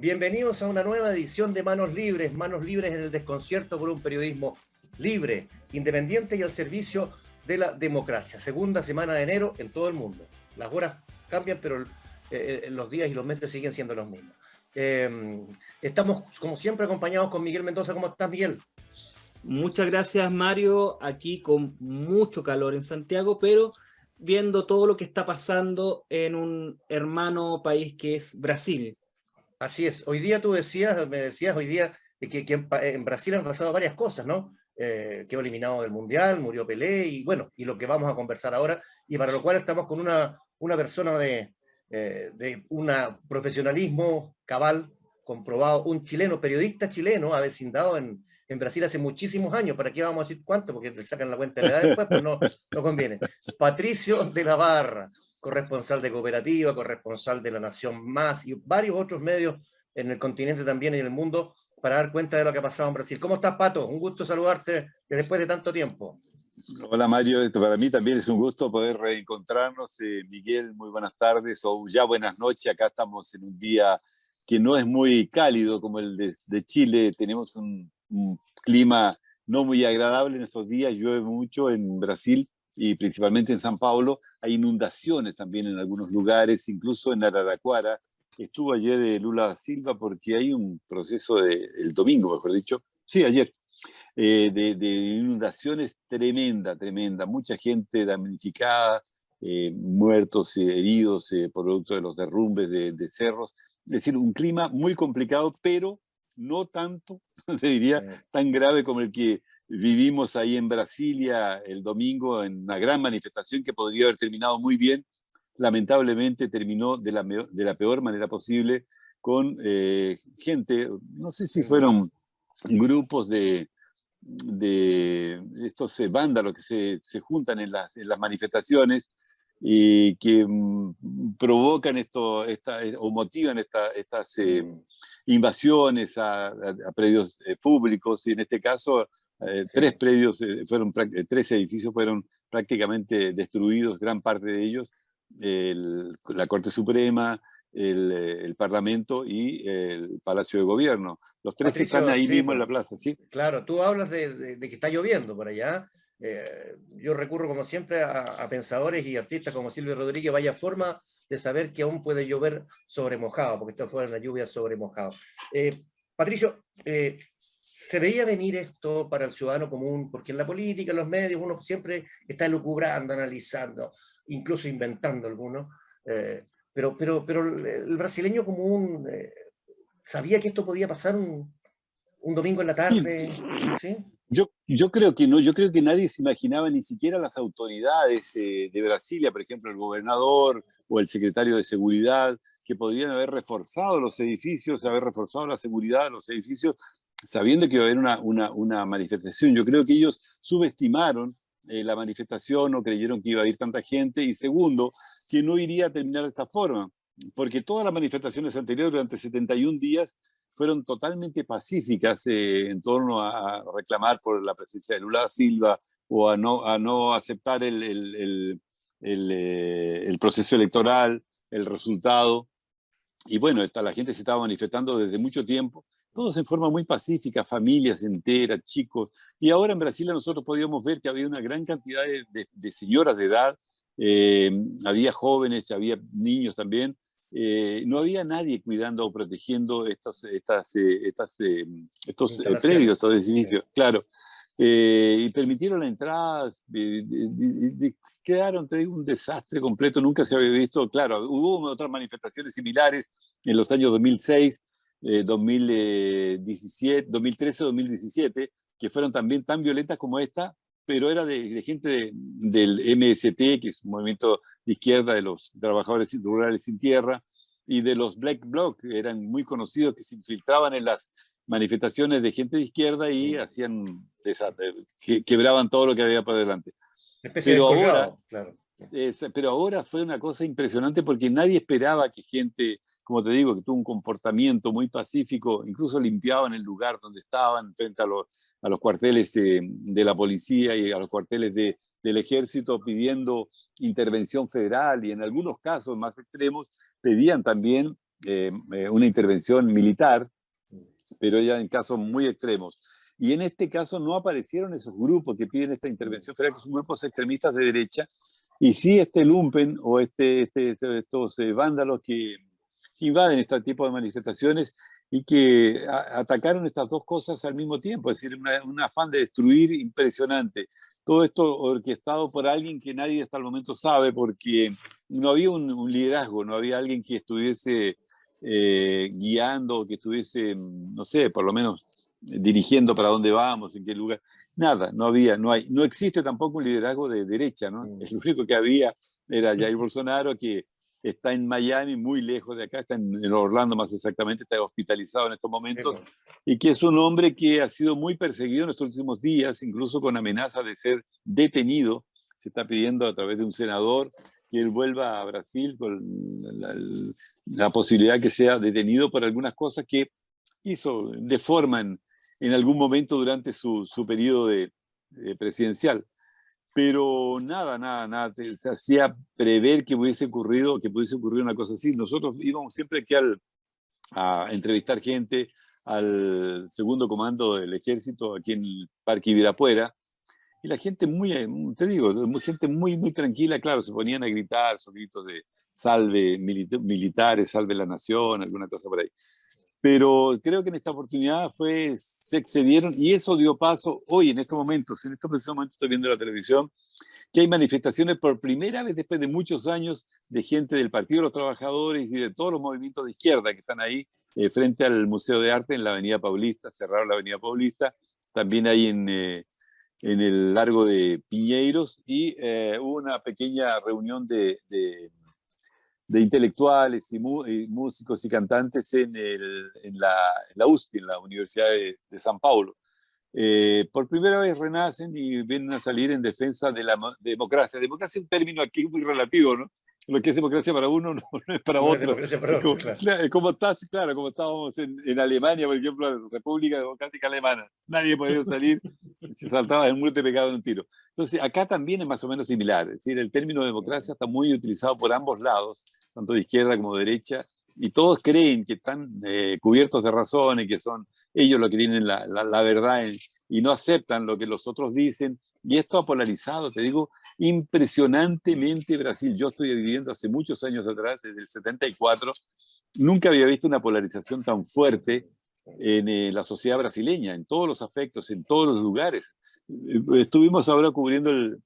Bienvenidos a una nueva edición de Manos Libres en el desconcierto por un periodismo libre, independiente y al servicio de la democracia. Segunda semana de enero en todo el mundo. Las horas cambian, pero los días y los meses siguen siendo los mismos. Estamos, como siempre, acompañados con Miguel Mendoza. ¿Cómo estás, Miguel? Muchas gracias, Mario. Aquí con mucho calor en Santiago, pero viendo todo lo que está pasando en un hermano país que es Brasil. Así es. Hoy día me decías hoy día que en Brasil han pasado varias cosas, ¿no? Quedó eliminado del Mundial, murió Pelé y bueno, y lo que vamos a conversar ahora, y para lo cual estamos con una persona de un profesionalismo cabal, comprobado, un chileno, periodista chileno, avecindado en Brasil hace muchísimos años. ¿Para qué vamos a decir cuánto? Porque te sacan la cuenta de la edad después, pues no conviene. Patricio de la Barra, corresponsal de Cooperativa, corresponsal de La Nación Más y varios otros medios en el continente también y en el mundo para dar cuenta de lo que ha pasado en Brasil. ¿Cómo estás, Pato? Un gusto saludarte después de tanto tiempo. Hola Mario, para mí también es un gusto poder reencontrarnos. Miguel, muy buenas tardes o ya buenas noches. Acá estamos en un día que no es muy cálido como el de Chile. Tenemos un clima no muy agradable en estos días. Llueve mucho en Brasil y principalmente en San Paulo. Hay inundaciones también en algunos lugares, incluso en Araraquara. Estuvo ayer Lula da Silva porque hay un proceso el domingo, mejor dicho. Sí, ayer de inundaciones tremenda, mucha gente damnificada, muertos, heridos, producto de los derrumbes de cerros. Es decir, un clima muy complicado, pero no tanto, te diría, tan grave como el que vivimos ahí en Brasilia el domingo en una gran manifestación que podría haber terminado muy bien. Lamentablemente terminó de la peor manera posible con gente, no sé si fueron grupos de estos vándalos que se juntan en las manifestaciones y que provocan o motivan estas invasiones a predios públicos, y en este caso tres edificios fueron prácticamente destruidos, gran parte de ellos, la Corte Suprema, el Parlamento y el Palacio de Gobierno. Los tres Patricio, están ahí sí, mismo en la plaza, ¿sí? Claro, tú hablas de que está lloviendo por allá. Yo recurro, como siempre, a pensadores y artistas como Silvio Rodríguez. Vaya forma de saber que aún puede llover sobre mojado, porque esto fue una lluvia sobre mojado. Patricio, ¿se veía venir esto para el ciudadano común? Porque en la política, en los medios, uno siempre está lucubrando, analizando, incluso inventando algunos. Pero el brasileño común sabía que esto podía pasar un domingo en la tarde, ¿sí? Yo creo que no, yo creo que nadie se imaginaba, ni siquiera las autoridades de Brasilia, por ejemplo, el gobernador o el secretario de Seguridad, que podrían haber reforzado los edificios, haber reforzado la seguridad de los edificios, sabiendo que iba a haber una manifestación. Yo creo que ellos subestimaron la manifestación, no creyeron que iba a ir tanta gente, y segundo, que no iría a terminar de esta forma, porque todas las manifestaciones anteriores durante 71 días fueron totalmente pacíficas en torno a reclamar por la presencia de Lula da Silva o a no aceptar el proceso electoral, el resultado. Y bueno, la gente se estaba manifestando desde mucho tiempo, todos en forma muy pacífica, familias enteras, chicos. Y ahora en Brasil nosotros podíamos ver que había una gran cantidad de señoras de edad, había jóvenes, había niños también. No había nadie cuidando o protegiendo estos predios, estos edificios, sí. Claro. Y permitieron la entrada, quedaron, te digo, un desastre completo, nunca se había visto. Claro, hubo otras manifestaciones similares en los años 2006, 2017, 2013, 2017, que fueron también tan violentas como esta, pero era de gente del MST, que es un movimiento de izquierda de los trabajadores rurales sin tierra, y de los Black Bloc, que eran muy conocidos, que se infiltraban en las manifestaciones de gente de izquierda y hacían quebraban todo lo que había por delante. Pero ahora, claro. Pero ahora fue una cosa impresionante porque nadie esperaba que gente, como te digo, que tuvo un comportamiento muy pacífico, incluso limpiaban el lugar donde estaban frente a los cuarteles de la policía y a los cuarteles del ejército, pidiendo intervención federal, y en algunos casos más extremos pedían también una intervención militar, pero ya en casos muy extremos. Y en este caso no aparecieron esos grupos que piden esta intervención federal, que son grupos extremistas de derecha, y sí este lumpen o estos vándalos que invaden este tipo de manifestaciones y que atacaron estas dos cosas al mismo tiempo, es decir, un afán de destruir impresionante. Todo esto orquestado por alguien que nadie hasta el momento sabe, porque no había un liderazgo, no había alguien que estuviese guiando, que estuviese, no sé, por lo menos dirigiendo para dónde vamos, en qué lugar. Nada, no había, no existe tampoco un liderazgo de derecha, ¿no? El único que había era Jair Bolsonaro, que está en Miami, muy lejos de acá, está en Orlando más exactamente, está hospitalizado en estos momentos, y que es un hombre que ha sido muy perseguido en estos últimos días, incluso con amenaza de ser detenido. Se está pidiendo a través de un senador que él vuelva a Brasil con la posibilidad que sea detenido por algunas cosas que hizo de forma en algún momento durante su periodo presidencial. Pero nada, se hacía prever que pudiese ocurrir una cosa así. Nosotros íbamos siempre aquí a entrevistar gente al segundo comando del ejército, aquí en el Parque Ibirapuera, y la gente te digo, gente muy, muy tranquila, claro, se ponían a gritar, esos gritos de salve militares, salve la nación, alguna cosa por ahí. Pero creo que en esta oportunidad se excedieron y eso dio paso hoy, en estos momentos, en estos precisos momentos estoy viendo la televisión, que hay manifestaciones por primera vez después de muchos años de gente del Partido de los Trabajadores y de todos los movimientos de izquierda que están ahí frente al Museo de Arte en la Avenida Paulista, cerraron la Avenida Paulista, también hay en el Largo de Piñeiros y hubo una pequeña reunión de intelectuales y músicos y cantantes en la USP, en la Universidad de San Paulo. Por primera vez renacen y vienen a salir en defensa de la democracia. Democracia es un término aquí muy relativo, ¿no? Lo que es democracia para uno no es para No es otro. democracia para otro, claro. Como estábamos en Alemania, por ejemplo, la República Democrática Alemana. Nadie podía salir, si saltaba el muro te pegaba en un tiro. Entonces, acá también es más o menos similar. Es decir, el término democracia está muy utilizado por ambos lados, tanto de izquierda como de derecha, y todos creen que están cubiertos de razón y que son ellos los que tienen la verdad y no aceptan lo que los otros dicen. Y esto ha polarizado, te digo, impresionantemente Brasil. Yo estoy viviendo hace muchos años atrás, desde el 74, nunca había visto una polarización tan fuerte en la sociedad brasileña, en todos los aspectos, en todos los lugares. Estuvimos ahora cubriendo el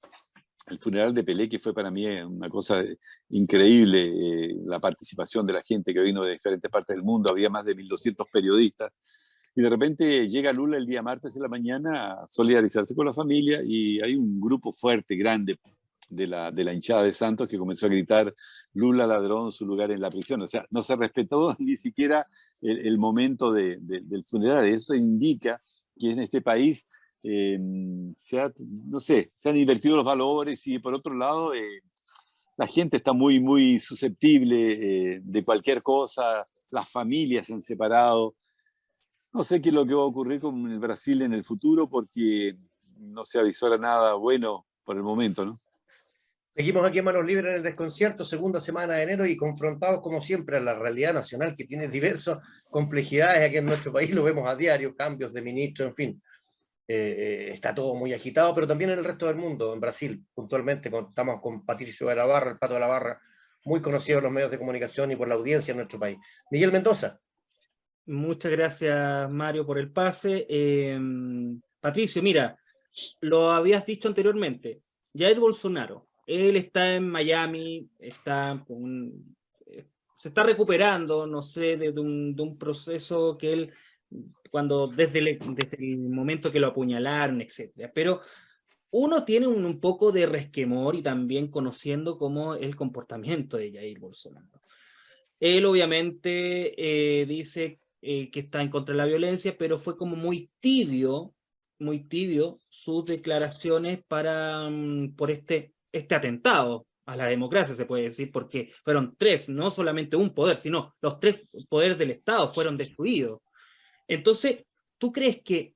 funeral de Pelé, que fue para mí una cosa increíble, la participación de la gente que vino de diferentes partes del mundo, había más de 1.200 periodistas, y de repente llega Lula el día martes en la mañana a solidarizarse con la familia, y hay un grupo fuerte, grande, de la hinchada de Santos que comenzó a gritar Lula ladrón, su lugar en la prisión. O sea, no se respetó ni siquiera el momento del funeral. Eso indica que en este país no sé, se han invertido los valores y por otro lado la gente está muy, muy susceptible de cualquier cosa, las familias se han separado. No sé qué es lo que va a ocurrir con el Brasil en el futuro porque no se avisora nada bueno por el momento, ¿no? Seguimos aquí en Manos Libres en el Desconcierto, segunda semana de enero y confrontados como siempre a la realidad nacional que tiene diversas complejidades aquí en nuestro país, lo vemos a diario, cambios de ministro, en fin. Está todo muy agitado, pero también en el resto del mundo, en Brasil, puntualmente, estamos con Patricio de la Barra, el Pato de la Barra, muy conocido en los medios de comunicación y por la audiencia en nuestro país. Miguel Mendoza. Muchas gracias, Mario, por el pase. Patricio, mira, lo habías dicho anteriormente, Jair Bolsonaro, él está en Miami, se está recuperando, no sé, de un proceso que él, desde el momento que lo apuñalaron, etcétera. Pero uno tiene un poco de resquemor y también conociendo cómo el comportamiento de Jair Bolsonaro. Él obviamente dice que está en contra de la violencia, pero fue como muy tibio sus declaraciones por este atentado a la democracia, se puede decir, porque fueron tres, no solamente un poder, sino los tres poderes del Estado fueron destruidos. Entonces, ¿tú crees que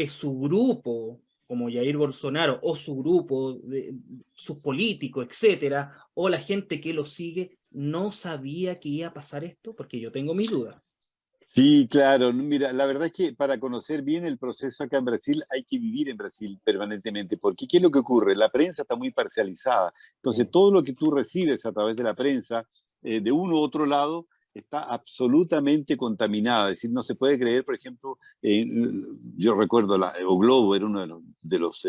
su grupo como Jair Bolsonaro o su grupo, sus políticos, etcétera, o la gente que lo sigue, no sabía que iba a pasar esto? Porque yo tengo mis dudas. Sí, claro. Mira, la verdad es que para conocer bien el proceso acá en Brasil hay que vivir en Brasil permanentemente, porque ¿qué es lo que ocurre? La prensa está muy parcializada. Entonces, todo lo que tú recibes a través de la prensa, de uno u otro lado, está absolutamente contaminada. Es decir, no se puede creer, por ejemplo, yo recuerdo, o Globo era uno de los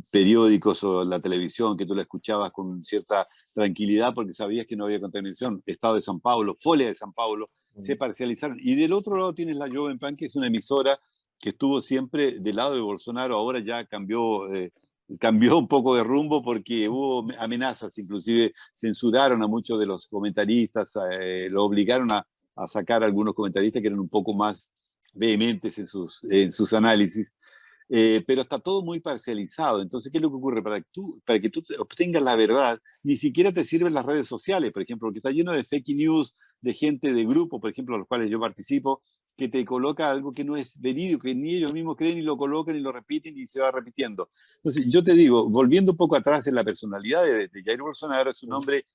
periódicos o la televisión que tú la escuchabas con cierta tranquilidad porque sabías que no había contaminación. Estado de San Paulo, Folha de San Paulo, se parcializaron. Y del otro lado tienes la Jovem Pan, que es una emisora que estuvo siempre del lado de Bolsonaro, ahora ya cambió un poco de rumbo porque hubo amenazas, inclusive censuraron a muchos de los comentaristas, lo obligaron a sacar a algunos comentaristas que eran un poco más vehementes en sus análisis. Pero está todo muy parcializado. Entonces, ¿qué es lo que ocurre? Para que tú obtengas la verdad, ni siquiera te sirven las redes sociales, por ejemplo, porque está lleno de fake news, de gente de grupo, por ejemplo, a los cuales yo participo, que te coloca algo que no es verídico, que ni ellos mismos creen y lo colocan y lo repiten y se va repitiendo. Entonces, yo te digo, volviendo un poco atrás en la personalidad de Jair Bolsonaro, es un hombre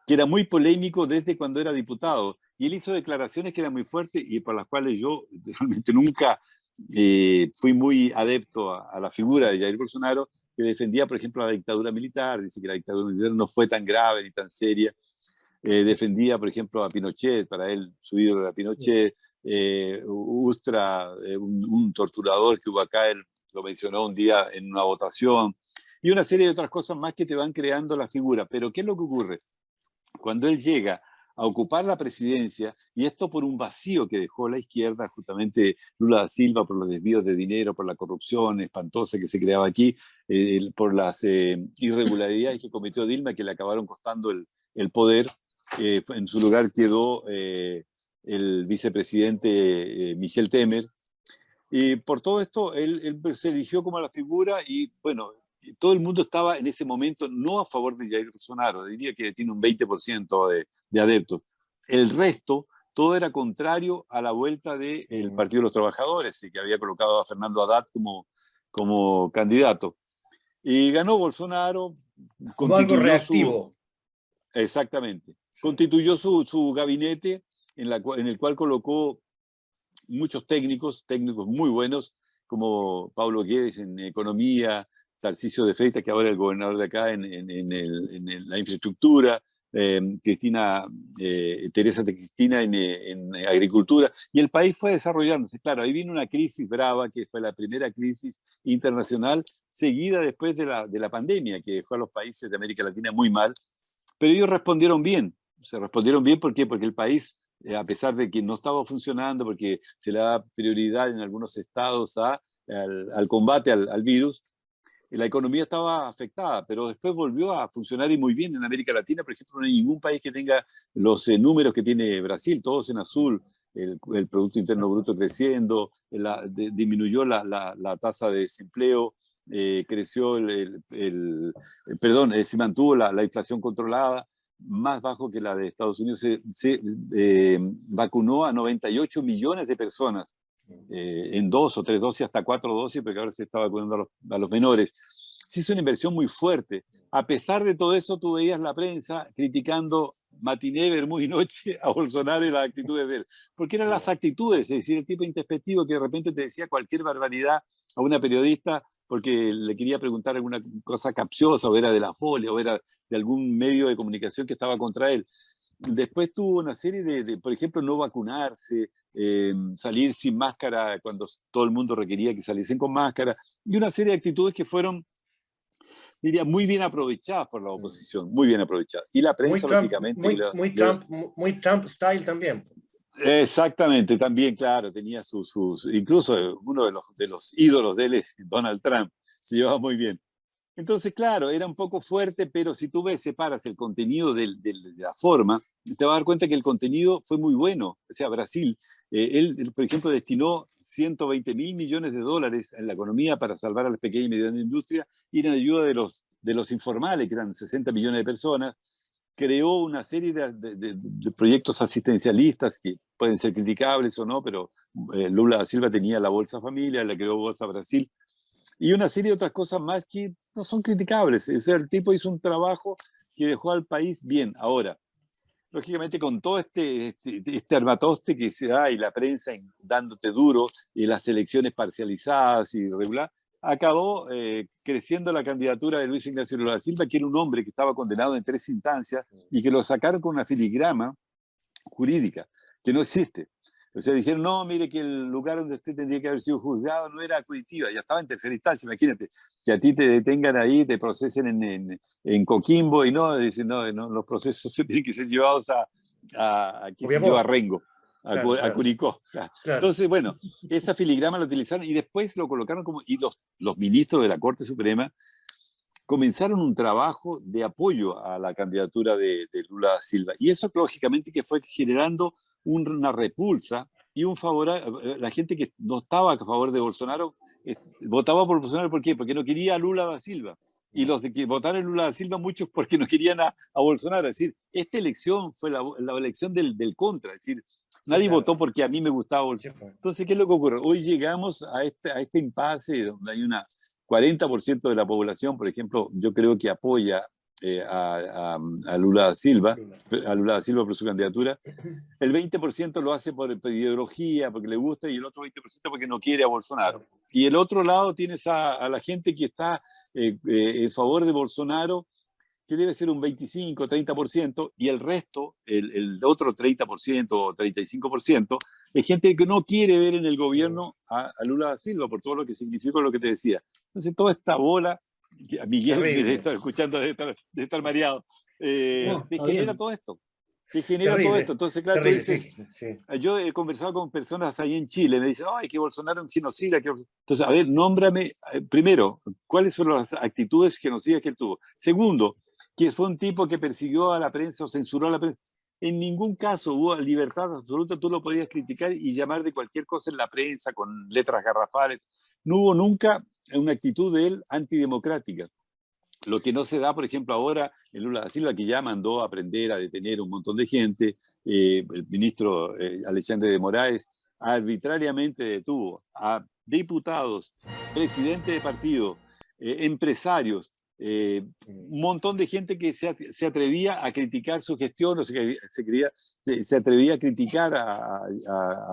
que era muy polémico desde cuando era diputado, y él hizo declaraciones que eran muy fuertes y por las cuales yo realmente nunca fui muy adepto a la figura de Jair Bolsonaro, que defendía, por ejemplo, la dictadura militar, dice que la dictadura militar no fue tan grave ni tan seria. Defendía, por ejemplo, a Pinochet, para él su ídolo era Pinochet. Ustra, un torturador que hubo acá, él lo mencionó un día en una votación, y una serie de otras cosas más que te van creando la figura. Pero ¿qué es lo que ocurre? Cuando él llega a ocupar la presidencia, y esto por un vacío que dejó la izquierda, justamente Lula da Silva, por los desvíos de dinero, por la corrupción espantosa que se creaba aquí, por las irregularidades que cometió Dilma, que le acabaron costando el poder. En su lugar quedó el vicepresidente Michel Temer. Y por todo esto, él se eligió como la figura y, bueno, todo el mundo estaba en ese momento no a favor de Jair Bolsonaro, diría que tiene un 20% de adeptos. El resto, todo era contrario a la vuelta del Partido de los Trabajadores, y que había colocado a Fernando Haddad como candidato. Y ganó Bolsonaro, Como algo reactivo. Exactamente. Constituyó su gabinete en el cual colocó muchos técnicos muy buenos, como Pablo Guedes en economía, Tarcisio de Freitas, que ahora es el gobernador de acá en la infraestructura, Teresa de Cristina en agricultura, y el país fue desarrollándose. Claro, ahí vino una crisis brava, que fue la primera crisis internacional, seguida después de la pandemia, que dejó a los países de América Latina muy mal, pero ellos respondieron bien. Se respondieron bien, ¿por qué? Porque el país, a pesar de que no estaba funcionando, porque se le da prioridad en algunos estados al combate al virus, la economía estaba afectada, pero después volvió a funcionar y muy bien en América Latina. Por ejemplo, no hay ningún país que tenga los números que tiene Brasil, todos en azul, el Producto Interno Bruto creciendo, disminuyó la tasa de desempleo, creció se mantuvo la inflación controlada, más bajo que la de Estados Unidos. Se vacunó a 98 millones de personas en 2 o 3 dosis, hasta 4 dosis, porque ahora se está vacunando a los menores. Se hizo una inversión muy fuerte. A pesar de todo eso, tú veías la prensa criticando matiné, vermú y noche a Bolsonaro y las actitudes de él. Porque eran las actitudes, es decir, el tipo introspectivo que de repente te decía cualquier barbaridad a una periodista porque le quería preguntar alguna cosa capciosa, o era de la Folia, o era de algún medio de comunicación que estaba contra él. Después tuvo una serie por ejemplo, no vacunarse, salir sin máscara cuando todo el mundo requería que saliesen con máscara, y una serie de actitudes que fueron, diría, muy bien aprovechadas por la oposición, muy bien aprovechadas. Y la prensa, lógicamente... Muy Trump style también. Exactamente, también, claro, tenía incluso uno de los ídolos de él es Donald Trump, se llevaba muy bien. Entonces, claro, era un poco fuerte, pero si tú separas el contenido de la forma, te vas a dar cuenta que el contenido fue muy bueno. O sea, Brasil, él, por ejemplo, destinó 120.000 millones de dólares en la economía para salvar a las pequeñas y medianas industrias y en ayuda de los informales, que eran 60 millones de personas. Creó una serie de proyectos asistencialistas que pueden ser criticables o no, pero Lula da Silva tenía la Bolsa Familia, la creó Bolsa Brasil. y una serie de otras cosas más que no son criticables. O sea, el tipo hizo un trabajo que dejó al país bien. Ahora, lógicamente con todo este armatoste que se da y la prensa dándote duro y las elecciones parcializadas y regular, acabó creciendo la candidatura de Luis Ignacio Lula da Silva, que era un hombre que estaba condenado en 3 instancias y que lo sacaron con una filigrama jurídica que no existe. O sea, dijeron, no, mire que el lugar donde usted tendría que haber sido juzgado no era Curitiba, ya estaba en tercera instancia. Imagínate, que a ti te detengan ahí, te procesen en Coquimbo, y no, dicen, no, no, los procesos se tienen que ser llevados qué sé yo, a Rengo, a Curicó. Claro. Entonces, bueno, esa filigrama la utilizaron y después lo colocaron como, y los ministros de la Corte Suprema comenzaron un trabajo de apoyo a la candidatura de Lula da Silva. Y eso, lógicamente, que fue generando una repulsa y un favor a la gente que no estaba a favor de Bolsonaro, votaba por Bolsonaro. ¿Por qué? Porque no quería a Lula da Silva. Y los de que votaron a Lula da Silva, muchos porque no querían a Bolsonaro. Es decir, esta elección fue la elección del contra. Es decir, nadie votó porque a mí me gustaba Bolsonaro. Entonces, ¿qué es lo que ocurre? Hoy llegamos a este impasse donde hay una 40% de la población, por ejemplo, yo creo que apoya a Lula da Silva por su candidatura. El 20% lo hace por ideología, porque le gusta, y el otro 20% porque no quiere a Bolsonaro. Y el otro lado tienes a la gente que está en favor de Bolsonaro, que debe ser un 25, 30%, y el resto, el otro 30% o 35%, es gente que no quiere ver en el gobierno a Lula da Silva por todo lo que significó lo que te decía. Entonces, toda esta bola, que a Miguel me debe estar escuchando, debe estar mareado, te genera todo esto. Te genera todo esto. Entonces, claro, tú dices, yo he conversado con personas ahí en Chile, me dicen, ay, que Bolsonaro es un genocida. Entonces, a ver, nómbrame, primero, ¿cuáles fueron las actitudes genocidas que él tuvo? Segundo, que fue un tipo que persiguió a la prensa o censuró a la prensa. En ningún caso hubo libertad absoluta, tú lo podías criticar y llamar de cualquier cosa en la prensa con letras garrafales. No hubo nunca una actitud de él antidemocrática. Lo que no se da, por ejemplo, ahora en Lula da Silva, que ya mandó a prender, a detener un montón de gente, el ministro Alexandre de Moraes arbitrariamente detuvo a diputados, presidentes de partido, empresarios, un montón de gente que se atrevía a criticar su gestión, o se atrevía a criticar a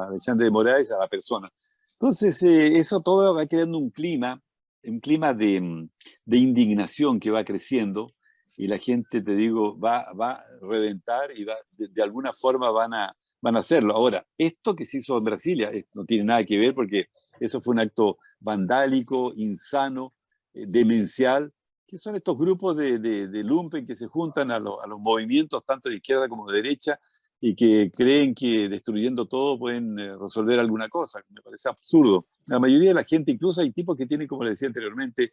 Alexandre de Moraes, a la persona. Entonces, eso todo va creando un clima de indignación que va creciendo, y la gente, te digo, va a reventar y de alguna forma van a hacerlo. Ahora, esto que se hizo en Brasilia no tiene nada que ver, porque eso fue un acto vandálico, insano, demencial, que son estos grupos de lumpen que se juntan a los movimientos tanto de izquierda como de derecha y que creen que destruyendo todo pueden resolver alguna cosa. Me parece absurdo. La mayoría de la gente, incluso hay tipos que tienen, como le decía anteriormente,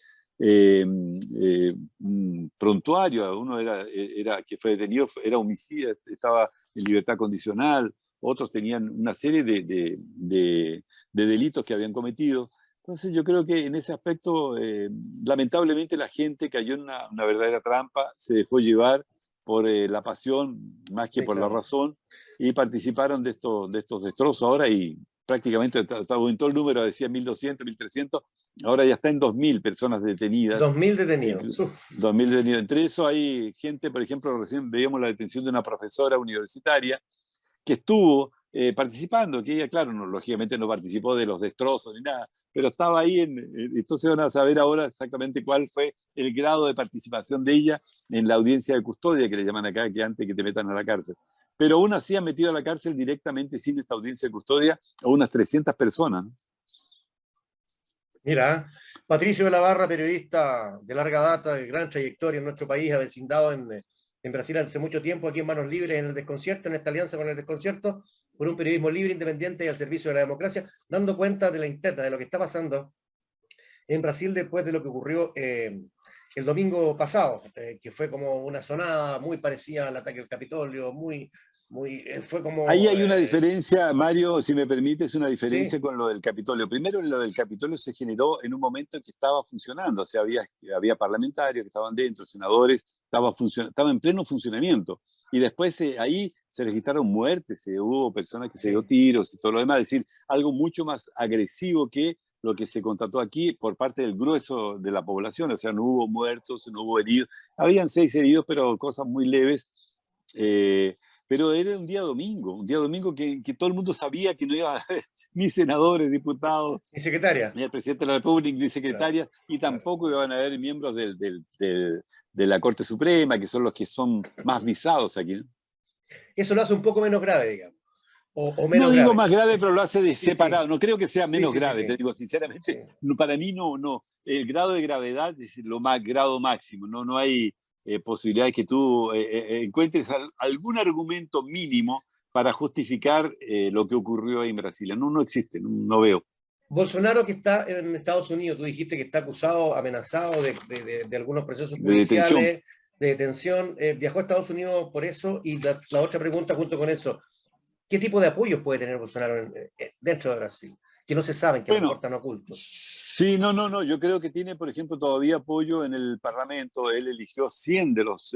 un prontuario. Uno que fue detenido, era homicida, estaba en libertad condicional. Otros tenían una serie de delitos que habían cometido. Entonces yo creo que en ese aspecto, lamentablemente la gente cayó en una verdadera trampa, se dejó llevar por la pasión más que por la razón, y participaron de estos destrozos ahora, y prácticamente estaba en todo el número, decía 1.200, 1.300, ahora ya está en 2.000 personas detenidas. 2.000 detenidos. 2.000 detenidos. Entre eso hay gente, por ejemplo, recién veíamos la detención de una profesora universitaria que estuvo participando, que ella, claro, lógicamente no participó de los destrozos ni nada, pero estaba ahí, entonces van a saber ahora exactamente cuál fue el grado de participación de ella en la audiencia de custodia, que le llaman acá, que antes que te metan a la cárcel. Pero aún así han metido a la cárcel directamente sin esta audiencia de custodia a unas 300 personas, ¿no? Mira, Patricio de la Barra, periodista de larga data, de gran trayectoria en nuestro país, avecindado en Brasil hace mucho tiempo, aquí en Manos Libres, en el Desconcierto, en esta alianza con el Desconcierto, por un periodismo libre, independiente y al servicio de la democracia, dando cuenta de la interna, de lo que está pasando en Brasil después de lo que ocurrió el domingo pasado, que fue como una sonada muy parecida al ataque al Capitolio, fue como... Ahí hay una diferencia, Mario, si me permites, una diferencia ¿sí? con lo del Capitolio. Primero, lo del Capitolio se generó en un momento en que estaba funcionando, o sea, había parlamentarios que estaban dentro, senadores, estaba en pleno funcionamiento. Y después ahí se registraron muertes, hubo personas que se dio tiros y todo lo demás, es decir, algo mucho más agresivo que lo que se constató aquí por parte del grueso de la población, o sea, no hubo muertos, no hubo heridos, habían 6 heridos, pero cosas muy leves, pero era un día domingo que todo el mundo sabía que no iba a haber ni senadores, diputados, Mi secretaria. ni el presidente de la República, ni secretarias, Claro, y claro. tampoco iban a haber miembros de la Corte Suprema, que son los que son más visados aquí, ¿no? Eso lo hace un poco menos grave, digamos. O No menos digo grave. más grave, pero lo hace de Sí, separado. sí. No creo que sea Sí, menos sí, sí, grave, te sí. digo Sí. sinceramente. No, para mí no. El grado de gravedad es lo más grado máximo. No hay posibilidad de que tú encuentres algún argumento mínimo para justificar lo que ocurrió ahí en Brasilia. No existe, no veo. Bolsonaro, que está en Estados Unidos, tú dijiste que está acusado, amenazado de algunos procesos De detención. judiciales, de detención. Viajó a Estados Unidos por eso. Y la otra pregunta junto con eso, ¿qué tipo de apoyos puede tener Bolsonaro dentro de Brasil? Que no se saben, que a lo mejor Bueno, están ocultos. sí, no. Yo creo que tiene, por ejemplo, todavía apoyo en el Parlamento. Él eligió 100 de los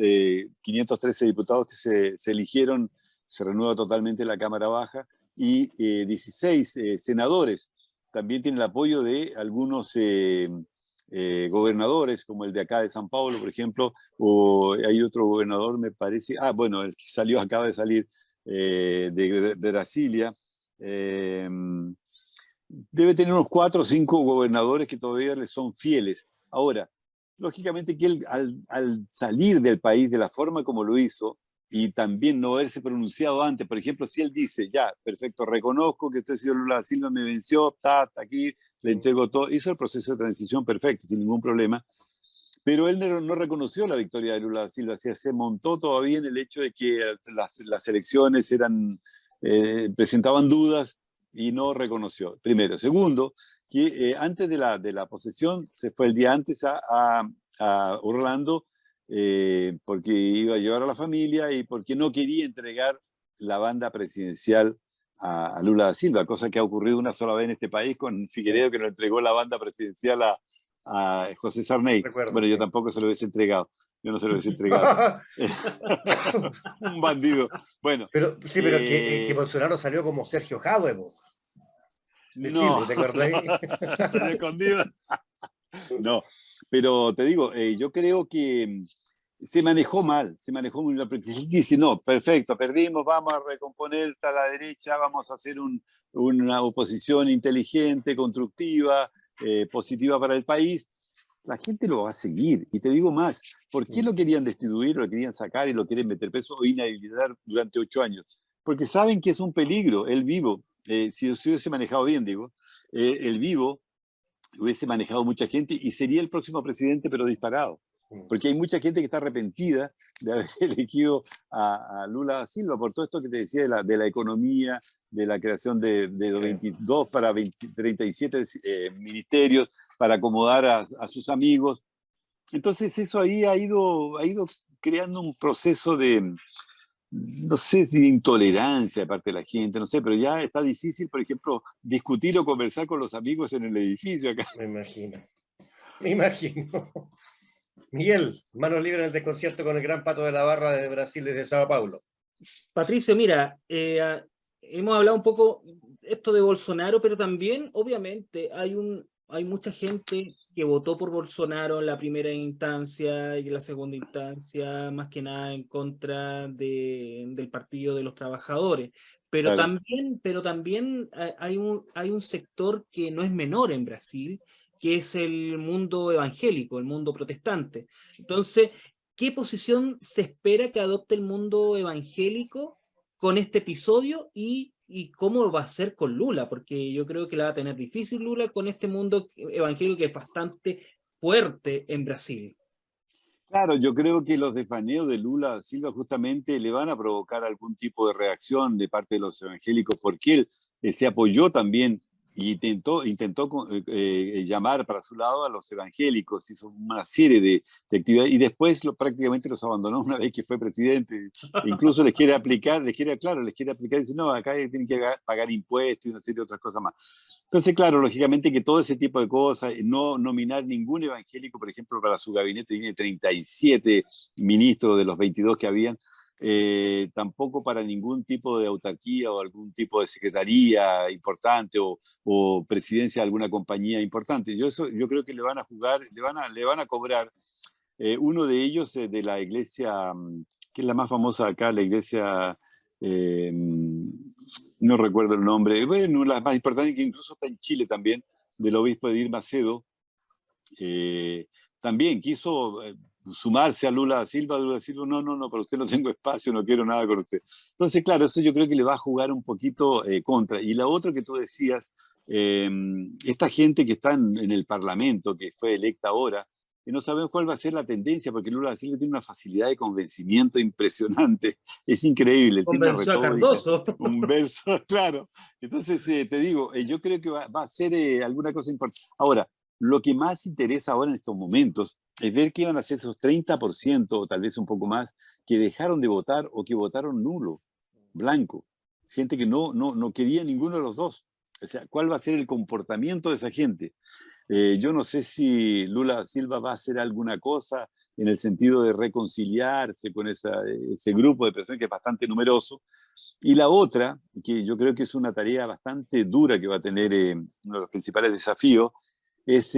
513 diputados que se eligieron. Se renueva totalmente la Cámara Baja. Y 16 senadores. También tiene el apoyo de algunos gobernadores, como el de acá de San Paulo, por ejemplo, o hay otro gobernador, me parece, bueno, el que acaba de salir de Brasilia. Debe tener unos 4 o 5 gobernadores que todavía le son fieles. Ahora, lógicamente que él, al salir del país de la forma como lo hizo, y también no haberse pronunciado antes, por ejemplo, si él dice, ya, perfecto, reconozco que este señor Lula da Silva me venció, está aquí, le entrego todo, hizo el proceso de transición perfecto, sin ningún problema, pero él no reconoció la victoria de Lula da Silva, se montó todavía en el hecho de que las elecciones presentaban dudas y no reconoció, primero. Segundo, que antes de la posesión, se fue el día antes a Orlando, porque iba a llevar a la familia y porque no quería entregar la banda presidencial a Lula da Silva, cosa que ha ocurrido una sola vez en este país con Figueiredo, que no entregó la banda presidencial a José Sarney. Recuerdo, Bueno, sí. yo tampoco se lo hubiese entregado. Yo no se lo hubiese entregado. Un bandido. Bueno. Pero sí, pero que Bolsonaro salió como Sergio Jadwe, de No, Chile, ¿te acordás? salió escondido. No, pero te digo, yo creo que se manejó mal, porque él dice, no, perfecto, perdimos, vamos a recomponer a la derecha, vamos a hacer una oposición inteligente, constructiva, positiva para el país. La gente lo va a seguir. Y te digo más, ¿por qué lo querían destituir, lo querían sacar y lo quieren meter preso o inhabilitar durante 8 años? Porque saben que es un peligro, el vivo, si hubiese manejado bien, digo, el vivo hubiese manejado mucha gente y sería el próximo presidente, pero disparado. Porque hay mucha gente que está arrepentida de haber elegido a Lula da Silva por todo esto que te decía de la economía, de la creación de 22 para 37 ministerios, para acomodar a sus amigos. Entonces eso ahí ha ido creando un proceso de, no sé, de intolerancia de parte de la gente, no sé, pero ya está difícil, por ejemplo, discutir o conversar con los amigos en el edificio acá. Me imagino. Miguel, manos libres en el desconcierto con el gran Pato de la Barra de Brasil desde Sao Paulo. Patricio, mira, hemos hablado un poco esto de Bolsonaro, pero también, obviamente, hay mucha gente que votó por Bolsonaro en la primera instancia y en la segunda instancia, más que nada en contra del Partido de los Trabajadores. Pero Claro. también hay un sector que no es menor en Brasil, que es el mundo evangélico, el mundo protestante. Entonces, ¿qué posición se espera que adopte el mundo evangélico con este episodio y cómo va a ser con Lula? Porque yo creo que la va a tener difícil Lula con este mundo evangélico que es bastante fuerte en Brasil. Claro, yo creo que los desvaneos de Lula da Silva justamente le van a provocar algún tipo de reacción de parte de los evangélicos, porque él se apoyó también y intentó llamar para su lado a los evangélicos, hizo una serie de actividades y después prácticamente los abandonó una vez que fue presidente. Incluso les quiere aplicar, dice, no, acá tienen que pagar impuestos y una serie de otras cosas más. Entonces, claro, lógicamente que todo ese tipo de cosas, no nominar ningún evangélico, por ejemplo, para su gabinete, tiene 37 ministros de los 22 que habían, tampoco para ningún tipo de autarquía o algún tipo de secretaría importante o presidencia de alguna compañía importante. Yo creo que le van a jugar, le van a cobrar. Uno de ellos de la iglesia, que es la más famosa acá, la iglesia, no recuerdo el nombre, bueno, la más importante, que incluso está en Chile también, del obispo Edir Macedo, también quiso sumarse a Lula da Silva. Lula da Silva, no, para usted no tengo espacio, no quiero nada con usted. Entonces, claro, eso yo creo que le va a jugar un poquito contra. Y la otra que tú decías, esta gente que está en el Parlamento, que fue electa ahora, que no sabemos cuál va a ser la tendencia, porque Lula da Silva tiene una facilidad de convencimiento impresionante, es increíble, tiene una Convenció a retórica, Cardoso. un verso, claro. Entonces, te digo, yo creo que va a ser alguna cosa importante. Ahora, lo que más interesa ahora en estos momentos es ver qué van a hacer esos 30%, o tal vez un poco más, que dejaron de votar o que votaron nulo, blanco. Gente que no quería ninguno de los dos. O sea, ¿cuál va a ser el comportamiento de esa gente? Yo no sé si Lula da Silva va a hacer alguna cosa en el sentido de reconciliarse con ese grupo de personas que es bastante numeroso. Y la otra, que yo creo que es una tarea bastante dura que va a tener uno de los principales desafíos, es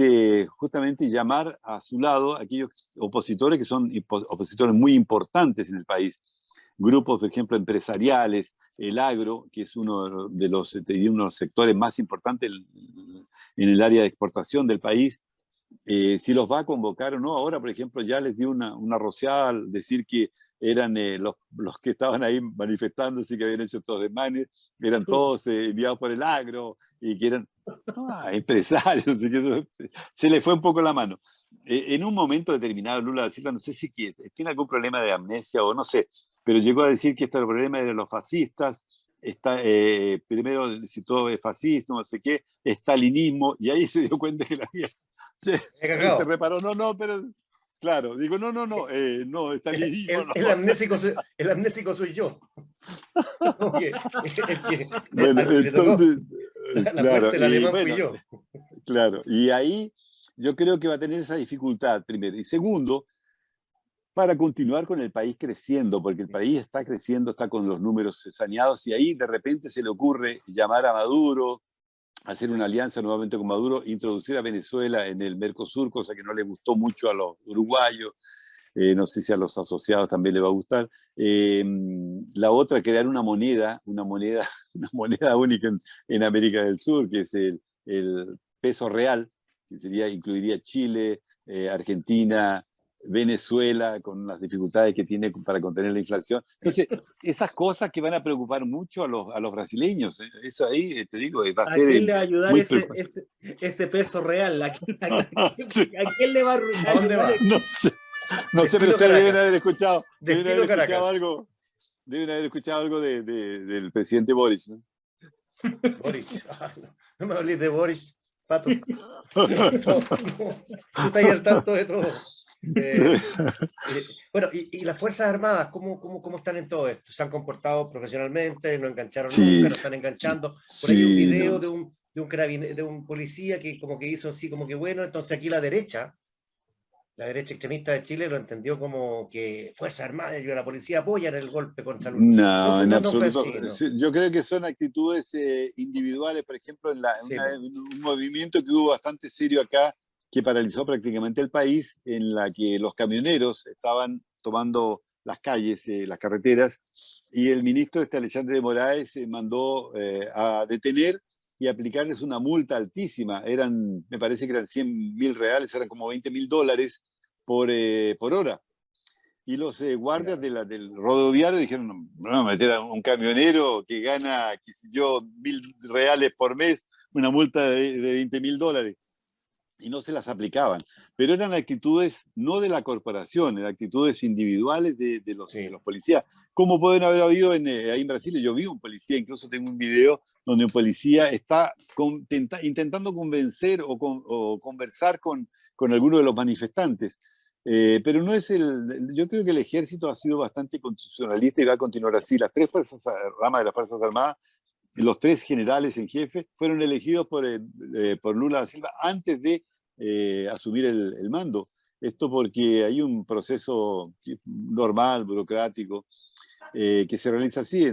justamente llamar a su lado a aquellos opositores que son opositores muy importantes en el país. Grupos, por ejemplo, empresariales, el agro, que es uno de los sectores más importantes en el área de exportación del país, si los va a convocar o no. Ahora, por ejemplo, ya les dio una rociada al decir que eran los que estaban ahí manifestándose y que habían hecho estos desmanes, eran todos enviados por el agro y que eran empresarios. Así que se le fue un poco la mano. En un momento determinado, Lula da Silva, no sé si tiene algún problema de amnesia o no sé, pero llegó a decir que este era el problema de los fascistas. Primero, si todo es fascismo, no sé qué, estalinismo, y ahí se dio cuenta que la había. Se reparó, pero claro, digo, no, estalinismo no. El amnésico soy yo. Bueno, entonces, la claro, puerta del alemán fui yo. Claro, y ahí yo creo que va a tener esa dificultad, primero. Y segundo, para continuar con el país creciendo, porque el país está creciendo, está con los números saneados, y ahí de repente se le ocurre llamar a Maduro, hacer una alianza nuevamente con Maduro, introducir a Venezuela en el Mercosur, cosa que no le gustó mucho a los uruguayos, no sé si a los asociados también le va a gustar. La otra, crear una moneda única en América del Sur, que es el peso real, que incluiría Chile, Argentina, Venezuela, con las dificultades que tiene para contener la inflación. Entonces, esas cosas que van a preocupar mucho a los brasileños, eso ahí, te digo, va a ser... ¿A quién le va a ayudar ese peso real? ¿A quién le va a ayudar? ¿A dónde va? No sé, pero ustedes deben haber escuchado algo del presidente Boris, ¿no? Boris. No me hables de Boris, Pato. No. Tú estás al tanto de todo. Bueno, y las Fuerzas Armadas, ¿cómo están en todo esto? ¿Se han comportado profesionalmente? ¿No engancharon nunca? ¿No están enganchando? Por ahí un video de un policía que como que hizo así, como que bueno, entonces aquí la derecha extremista de Chile lo entendió como que Fuerzas Armadas y la policía apoyan el golpe contra Lula. No, en absoluto. Fue así, ¿no? Yo creo que son actitudes individuales, por ejemplo, en un movimiento que hubo bastante serio acá, que paralizó prácticamente el país, en la que los camioneros estaban tomando las calles, las carreteras, y el ministro Alexandre de Moraes mandó a detener y aplicarles una multa altísima. Me parece que eran 100.000 reales, eran como $20.000 por hora. Y los guardias del rodoviario dijeron, no vamos a meter a un camionero que gana, qué sé yo, 1.000 reales por mes, una multa de $20.000. Y no se las aplicaban. Pero eran actitudes no de la corporación, eran actitudes individuales de los policías. ¿Cómo pueden haber habido ahí en Brasil? Yo vi un policía, incluso tengo un video donde un policía está intentando convencer o conversar con alguno de los manifestantes. Pero no es yo creo que el ejército ha sido bastante constitucionalista y va a continuar así. Las tres ramas de las Fuerzas Armadas, los tres generales en jefe, fueron elegidos por Lula da Silva antes de asumir el mando. Esto porque hay un proceso normal, burocrático. que se realiza así.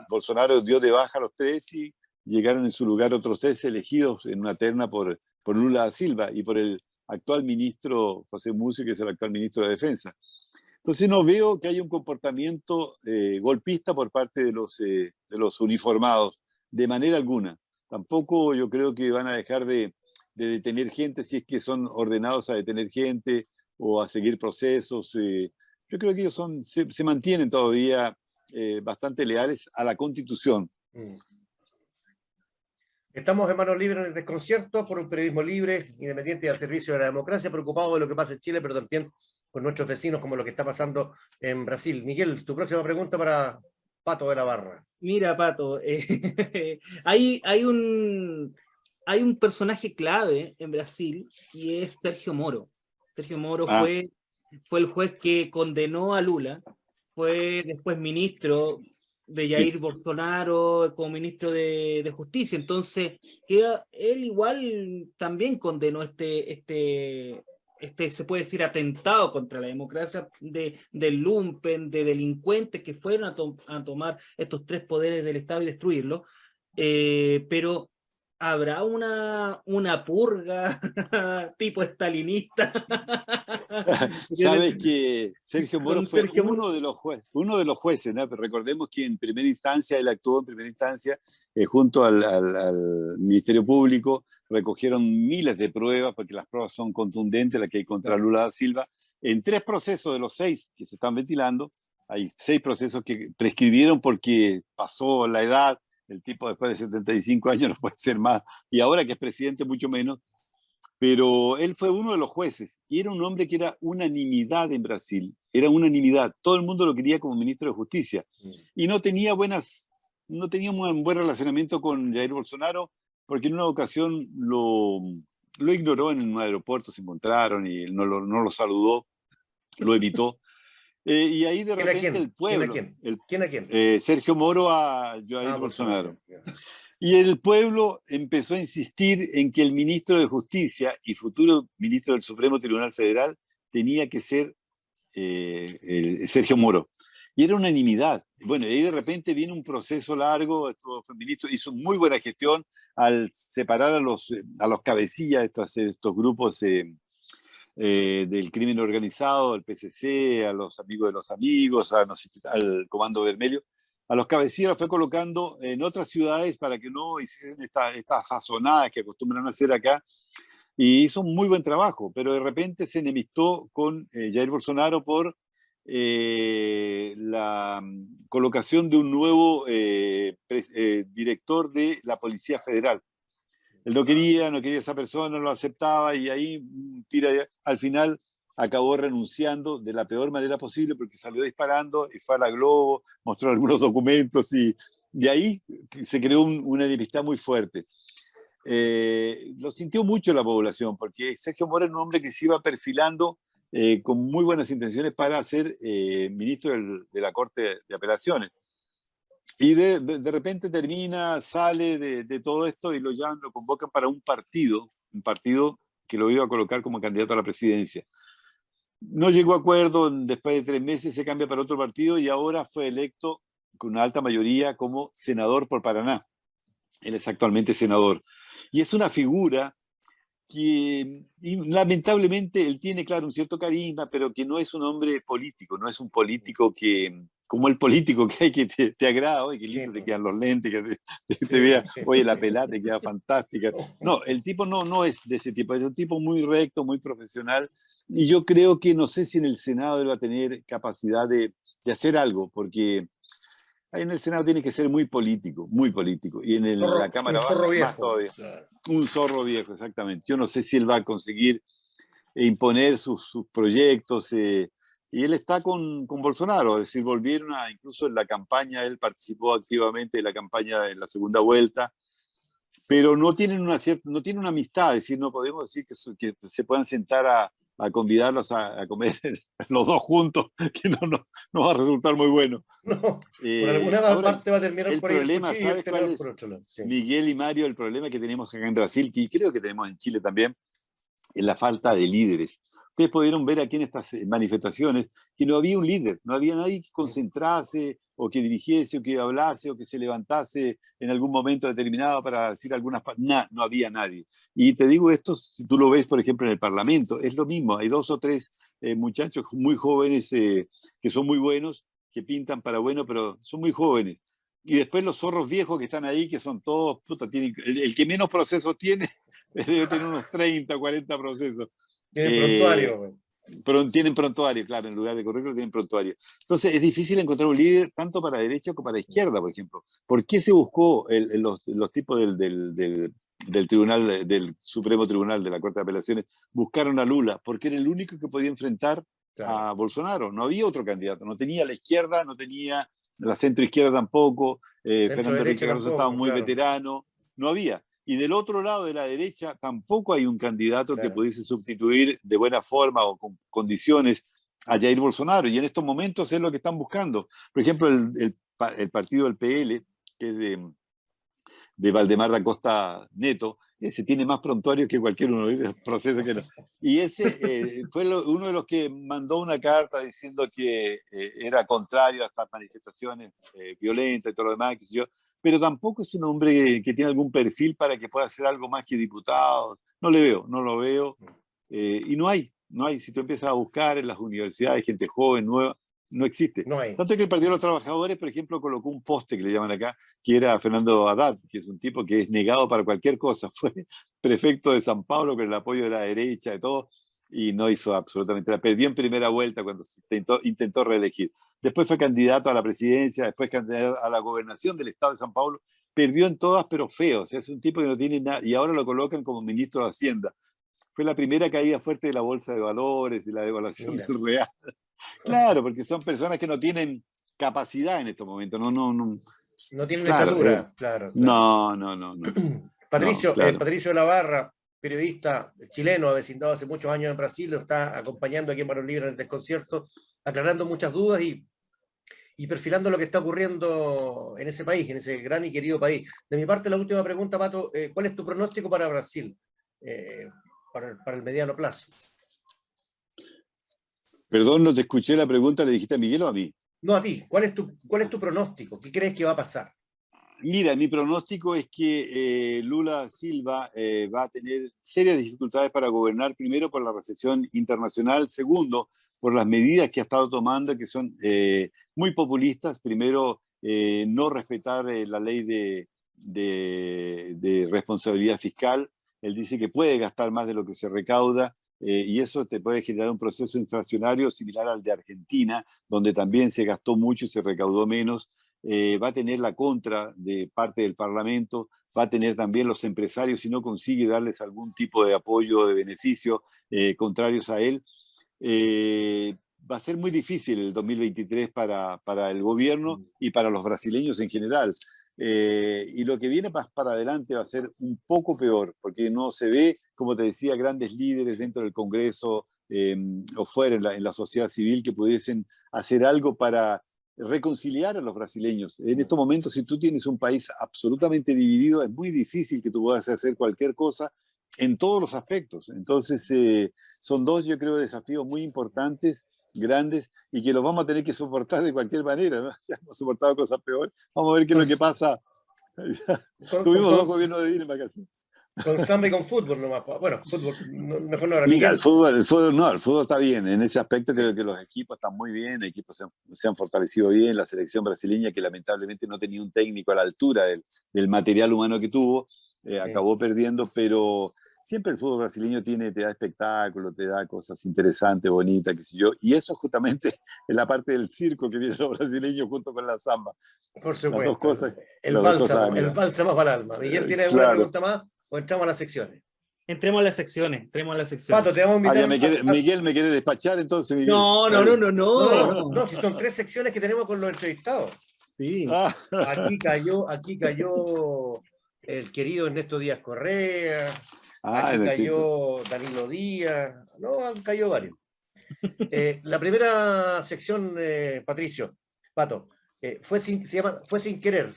Bolsonaro dio de baja a los tres y llegaron en su lugar otros tres elegidos en una terna por Lula da Silva y por el actual ministro José Múcio, que es el actual ministro de Defensa. Entonces no veo que haya un comportamiento golpista por parte de los uniformados, de manera alguna. Tampoco yo creo que van a dejar de detener gente si es que son ordenados a detener gente o a seguir procesos. Yo creo que ellos se mantienen todavía bastante leales a la Constitución. Estamos en manos libres en el desconcierto por un periodismo libre, independiente y al servicio de la democracia, preocupados de lo que pasa en Chile, pero también con nuestros vecinos, como lo que está pasando en Brasil. Miguel, tu próxima pregunta para Pato de la Barra. Mira, Pato, hay un personaje clave en Brasil y es Sergio Moro. Sergio Moro fue el juez que condenó a Lula, fue después ministro de Jair Bolsonaro como ministro de Justicia. Entonces, él igual también condenó se puede decir, atentado contra la democracia del lumpen, de delincuentes que fueron a tomar estos tres poderes del Estado y destruirlo. Pero ¿habrá una purga tipo estalinista? Sabes que Sergio Moro fue uno de los jueces, ¿no? Pero recordemos que en primera instancia, él actuó en primera instancia junto al Ministerio Público, recogieron miles de pruebas, porque las pruebas son contundentes, las que hay contra Lula da Silva, en 3 procesos de los 6 que se están ventilando. Hay 6 procesos que prescribieron porque pasó la edad, el tipo después de 75 años no puede ser más, y ahora que es presidente mucho menos, pero él fue uno de los jueces, y era un hombre que era unanimidad en Brasil, era unanimidad, todo el mundo lo quería como ministro de Justicia, y no tenía un buen relacionamiento con Jair Bolsonaro, porque en una ocasión lo ignoró en un aeropuerto, se encontraron y no lo saludó, lo evitó. Y ahí de repente el pueblo... ¿Quién a quién? Sergio Moro a Jair Bolsonaro. Y el pueblo empezó a insistir en que el ministro de Justicia y futuro ministro del Supremo Tribunal Federal tenía que ser Sergio Moro. Y era unanimidad. Bueno, y ahí de repente viene un proceso largo, el ministro hizo muy buena gestión al separar a los cabecillas de estos grupos del crimen organizado, al PCC, a los amigos de los amigos, al Comando Vermelho. A los cabecillas los fue colocando en otras ciudades para que no hicieran estas sazonadas que acostumbran a hacer acá. Y hizo un muy buen trabajo, pero de repente se enemistó con Jair Bolsonaro por la colocación de un nuevo director de la Policía Federal. Él no quería esa persona, no lo aceptaba, y ahí al final acabó renunciando de la peor manera posible, porque salió disparando y fue a la Globo, mostró algunos documentos, y de ahí se creó una enemistad muy fuerte. Lo sintió mucho la población, porque Sergio Moro era un hombre que se iba perfilando con muy buenas intenciones para ser ministro de la Corte de Apelaciones. Y de repente sale de todo esto y lo convocan para un partido que lo iba a colocar como candidato a la presidencia. No llegó a acuerdo, después de 3 meses se cambia para otro partido y ahora fue electo con una alta mayoría como senador por Paraná. Él es actualmente senador. Y es una figura que lamentablemente él tiene, claro, un cierto carisma, pero que no es un hombre político, no es un político como el político que hay que te agrada, oye, qué lindo te quedan los lentes, que te vea, oye, la pelada te queda fantástica. No, el tipo no es de ese tipo, es un tipo muy recto, muy profesional, y yo creo que no sé si en el Senado él va a tener capacidad de hacer algo, porque en el Senado tiene que ser muy político, y en la Cámara baja más todavía. Claro. Un zorro viejo, exactamente. Yo no sé si él va a conseguir imponer sus proyectos, y él está con Bolsonaro, es decir, volvieron incluso en la campaña, él participó activamente en la campaña en la segunda vuelta, pero no tienen una amistad, es decir, no podemos decir que se puedan sentar a convidarlos a comer los dos juntos, que no va a resultar muy bueno. No, por alguna parte va a terminar el por ahí problema, el ¿sabes cuál es, sí. Miguel y Mario, el problema que tenemos acá en Brasil, que creo que tenemos en Chile también, es la falta de líderes. ustedes pudieron ver aquí en estas manifestaciones que no había un líder, no había nadie que concentrase o que dirigiese o que hablase o que se levantase en algún momento determinado para decir algunas palabras. No había nadie. Y te digo esto, si tú lo ves, por ejemplo, en el Parlamento, es lo mismo. Hay 2 o 3 muchachos muy jóvenes que son muy buenos, que pintan para bueno, pero son muy jóvenes. Y después los zorros viejos que están ahí, que son todos, puta, el que menos procesos tiene, debe tener unos 30, 40 procesos. Tienen prontuario, güey. Pero tienen prontuario, claro, en lugar de currículum tienen prontuario. Entonces es difícil encontrar un líder tanto para derecha como para izquierda, por ejemplo. ¿Por qué se buscó los tipos del tribunal, del Supremo Tribunal de la Corte de Apelaciones, buscaron a Lula? Porque era el único que podía enfrentar a Bolsonaro. No había otro candidato. No tenía la izquierda, no tenía la centro-izquierda tampoco. Fernando Enrique Cardoso estaba muy veterano. No había. Y del otro lado de la derecha tampoco hay un candidato que pudiese sustituir de buena forma o con condiciones a Jair Bolsonaro. Y en estos momentos es lo que están buscando. Por ejemplo, el partido del PL, que es de Valdemar da Costa Neto, ese tiene más prontuarios que cualquier uno de los procesos que no. Y ese fue uno de los que mandó una carta diciendo que era contrario a estas manifestaciones violentas y todo lo demás, qué sé yo, pero tampoco es un hombre que tiene algún perfil para que pueda hacer algo más que diputado. No le veo, no lo veo. Y no hay. Si tú empiezas a buscar en las universidades gente joven, nueva, no existe. No hay. Tanto que el Partido de los Trabajadores, por ejemplo, colocó un poste que le llaman acá, que era Fernando Haddad, que es un tipo que es negado para cualquier cosa. Fue prefecto de San Pablo con el apoyo de la derecha, de todo, y no hizo absolutamente nada. Perdió en primera vuelta cuando intentó reelegir. Después fue candidato a la presidencia, después candidato a la gobernación del estado de San Paulo. Perdió en todas, pero feo. O sea, es un tipo que no tiene nada, y ahora lo colocan como ministro de Hacienda. Fue la primera caída fuerte de la bolsa de valores y la devaluación del real. Claro, porque son personas que no tienen capacidad en estos momentos. No tienen claro, estatura, claro. No. Patricio, No, claro. Patricio de la Barra, periodista chileno, avecindado hace muchos años en Brasil, lo está acompañando aquí en Manos Libres en el desconcierto, aclarando muchas dudas y perfilando lo que está ocurriendo en ese país, en ese gran y querido país. De mi parte, la última pregunta, Pato, ¿cuál es tu pronóstico para Brasil, para el mediano plazo? Perdón, no te escuché la pregunta, ¿le dijiste a Miguel o a mí? No, a ti. ¿Cuál es tu pronóstico? ¿Qué crees que va a pasar? Mira, mi pronóstico es que Lula Silva va a tener serias dificultades para gobernar, primero por la recesión internacional, segundo por las medidas que ha estado tomando, que son muy populistas. Primero, no respetar la ley de responsabilidad fiscal. Él dice que puede gastar más de lo que se recauda. Y eso te puede generar un proceso inflacionario similar al de Argentina, donde también se gastó mucho y se recaudó menos. Va a tener la contra de parte del Parlamento, va a tener también los empresarios, si no consigue darles algún tipo de apoyo, de beneficio, contrarios a él. Va a ser muy difícil el 2023 para el gobierno y para los brasileños en general. Y lo que viene para adelante va a ser un poco peor, porque no se ve, como te decía, grandes líderes dentro del Congreso o fuera en la sociedad civil que pudiesen hacer algo para reconciliar a los brasileños. En estos momentos, si tú tienes un país absolutamente dividido, es muy difícil que tú puedas hacer cualquier cosa en todos los aspectos. Entonces, son dos, yo creo, desafíos muy importantes, grandes, y que los vamos a tener que soportar de cualquier manera, ¿no? Ya hemos soportado cosas peores. Vamos a ver qué es lo que pasa. Tuvimos dos gobiernos de Dinamarca así. Con samba y con fútbol nomás. Bueno, fútbol, mejor no ahora. Mira, el fútbol está bien. En ese aspecto creo que los equipos están muy bien, los equipos se han fortalecido bien. La selección brasileña, que lamentablemente no tenía un técnico a la altura del material humano que tuvo, acabó perdiendo, pero siempre el fútbol brasileño te da espectáculo, te da cosas interesantes, bonitas, qué sé yo. Y eso justamente es la parte del circo que tienen los brasileños junto con la samba. Por supuesto. Las dos cosas, el bálsamo para el alma. Miguel, ¿tiene alguna pregunta más o entramos a las secciones? Entremos a las secciones. Pato, te vamos a invitar. Miguel me quiere despachar entonces. Miguel. No, si son 3 secciones que tenemos con los entrevistados. Sí. Aquí cayó el querido Ernesto Díaz Correa, aquí cayó Danilo Díaz, no, cayó varios. La primera sección, Pato, fue sin querer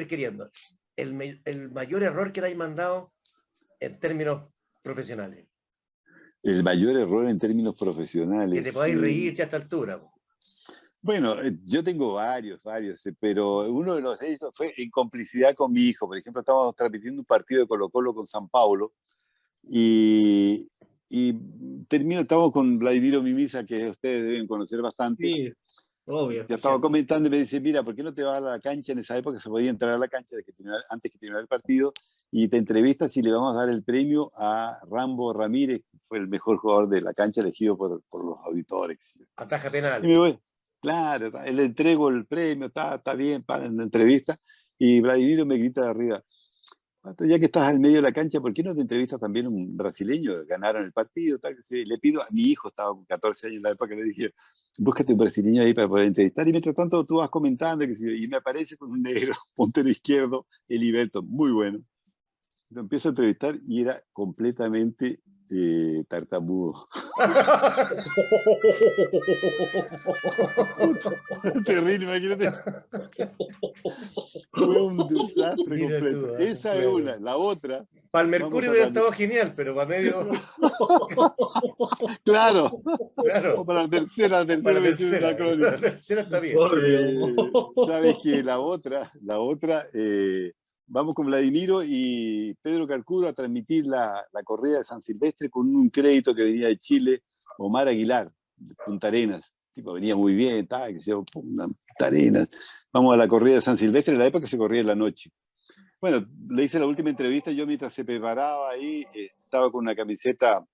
queriendo. El mayor error que te hayas mandado en términos profesionales. El mayor error en términos Que profesionales. te podáis reír ya a esta altura. Bueno, yo tengo varios, pero uno de los hechos fue en complicidad con mi hijo. Por ejemplo, estábamos transmitiendo un partido de Colo-Colo con San Paulo y, estábamos con Vladimiro Mimisa, que ustedes deben conocer bastante. Sí, obvio. Ya estaba comentando y me dice, mira, ¿por qué no te vas a la cancha? En esa época se podía entrar a la cancha antes que terminara el partido y te entrevistas y le vamos a dar el premio a Rambo Ramírez, que fue el mejor jugador de la cancha elegido por los auditores. Ataja Y penal. me voy, claro, le entrego el premio, está bien, para en la entrevista, y Vladimiro me grita de arriba, "Pato, ya que estás al medio de la cancha, ¿por qué no te entrevistas también a un brasileño? Ganaron el partido, tal, que sí". Le pido a mi hijo, estaba con 14 años en la época, le dije, búscate un brasileño ahí para poder entrevistar, y mientras tanto tú vas comentando, que sí, y me aparece con un negro, puntero izquierdo, Eliberto, muy bueno. Lo empiezo a entrevistar y era completamente tartamudo. Terrible, imagínate. Fue un desastre Mira completo. tú, Esa es claro. una. La otra. Para el Mercurio hubiera estado genial, pero para medio. Claro. Claro. O para la tercera Para la versión de tercera. la crónica. Para la tercera está bien. Sabes que la otra, vamos con Vladimiro y Pedro Carcuro a transmitir la corrida de San Silvestre con un crédito que venía de Chile, Omar Aguilar, de Punta Arenas. Tipo, venía muy bien, que se Punta Arenas. Vamos a la corrida de San Silvestre, en la época se corría en la noche. Bueno, le hice la última entrevista, yo mientras se preparaba ahí, estaba con una camiseta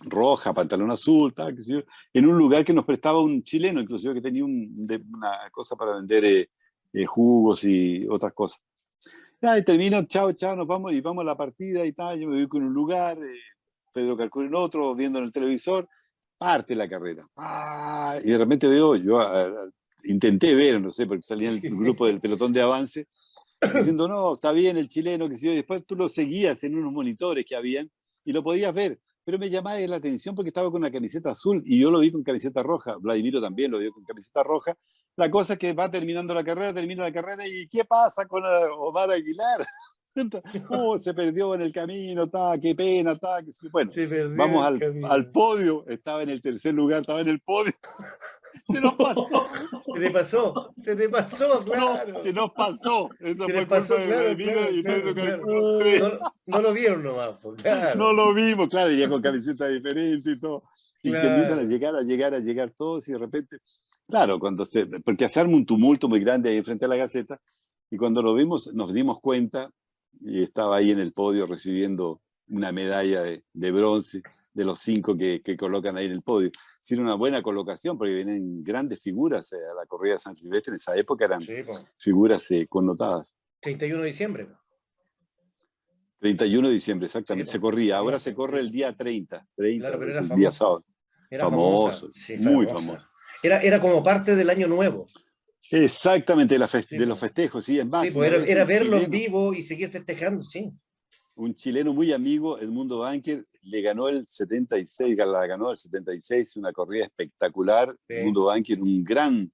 roja, pantalón azul, qué sé yo, en un lugar que nos prestaba un chileno, inclusive que tenía una cosa para vender jugos y otras cosas. Y termino, chao, nos vamos y vamos a la partida y tal, yo me ubico en un lugar, Pedro Carcuro en otro, viendo en el televisor, parte la carrera. Y de repente veo, yo intenté ver, no sé, porque salía en el grupo del pelotón de avance, diciendo, no, está bien el chileno, que sé yo, y después tú lo seguías en unos monitores que habían y lo podías ver, pero me llamaba la atención porque estaba con una camiseta azul y yo lo vi con camiseta roja, Vladimiro también lo vio con camiseta roja. La cosa es que va termina la carrera y ¿qué pasa con Omar Aguilar? Se perdió en el camino, qué pena, bueno, vamos al podio, estaba en el tercer lugar, estaba en el podio. Se nos pasó. Se te pasó, claro. No, se nos pasó. Eso se fue pasó, culpa de Vladimiro y Pedro Carcuro. No lo vieron nomás, claro. No lo vimos, claro, ya con camiseta diferente y todo. Y que empiezan a llegar todos y de repente, claro, porque se arma un tumulto muy grande ahí frente a la Gaceta y cuando lo vimos nos dimos cuenta y estaba ahí en el podio recibiendo una medalla de bronce de los 5 que colocan ahí en el podio. Sin una buena colocación, porque vienen grandes figuras a la corrida de San Silvestre, en esa época eran figuras connotadas. 31 de diciembre. 31 de diciembre, exactamente. Se corría, ahora se corre el día 30. Claro, pero era el día sábado. Era famoso, muy famoso. Era como parte del Año Nuevo. Exactamente, de los festejos, sí. Es más, sí, pues era verlo en vivo y seguir festejando, sí. Un chileno muy amigo, Edmundo Banker, le ganó el 76, una corrida espectacular. Sí. Edmundo Banker, un gran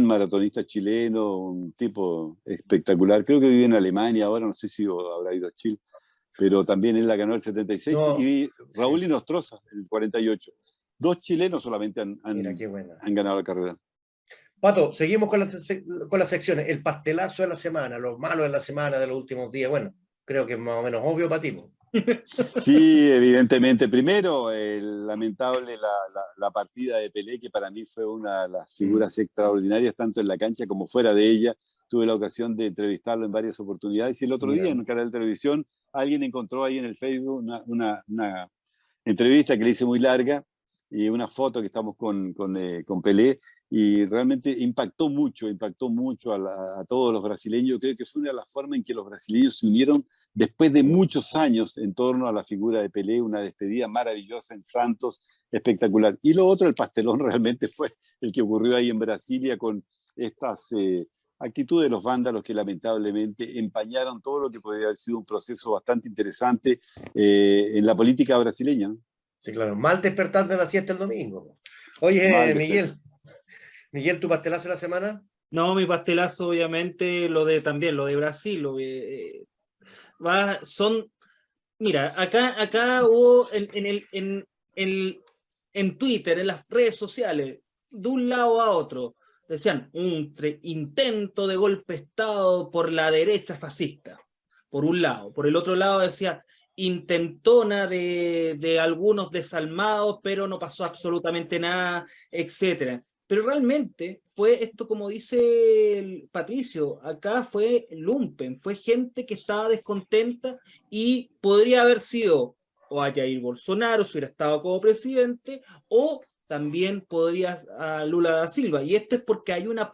maratonista chileno, un tipo espectacular. Creo que vive en Alemania ahora, no sé si habrá ido a Chile, pero también él la ganó el 76. No, y Raúl Inostroza, el 48. 2 chilenos solamente han ganado la carrera. Pato, seguimos con las secciones. El pastelazo de la semana, los malos de la semana, de los últimos días. Bueno, creo que es más o menos obvio para ti. Sí, evidentemente. Primero, lamentable la partida de Pelé, que para mí fue una de las figuras extraordinarias, tanto en la cancha como fuera de ella. Tuve la ocasión de entrevistarlo en varias oportunidades y el otro día en un canal de televisión alguien encontró ahí en el Facebook una entrevista que le hice muy larga y una foto que estamos con Pelé, y realmente impactó mucho a todos los brasileños. Creo que fue una de las formas en que los brasileños se unieron después de muchos años en torno a la figura de Pelé, una despedida maravillosa en Santos, espectacular. Y lo otro, el pastelón realmente fue el que ocurrió ahí en Brasilia con estas actitudes de los vándalos que lamentablemente empañaron todo lo que podría haber sido un proceso bastante interesante en la política brasileña, ¿no? Sí, claro. Mal despertar de la siesta el domingo. Oye, Miguel, ¿tu pastelazo de la semana? No, mi pastelazo, obviamente, lo de Brasil. Mira, acá hubo en Twitter, en las redes sociales, de un lado a otro, decían un intento de golpe de Estado por la derecha fascista, por un lado. Por el otro lado decía intentona de algunos desalmados, pero no pasó absolutamente nada, etcétera. Pero realmente fue esto, como dice el Patricio, acá fue lumpen, fue gente que estaba descontenta y podría haber sido o a Jair Bolsonaro si hubiera estado como presidente, o también podría a Lula da Silva. Y esto es porque hay una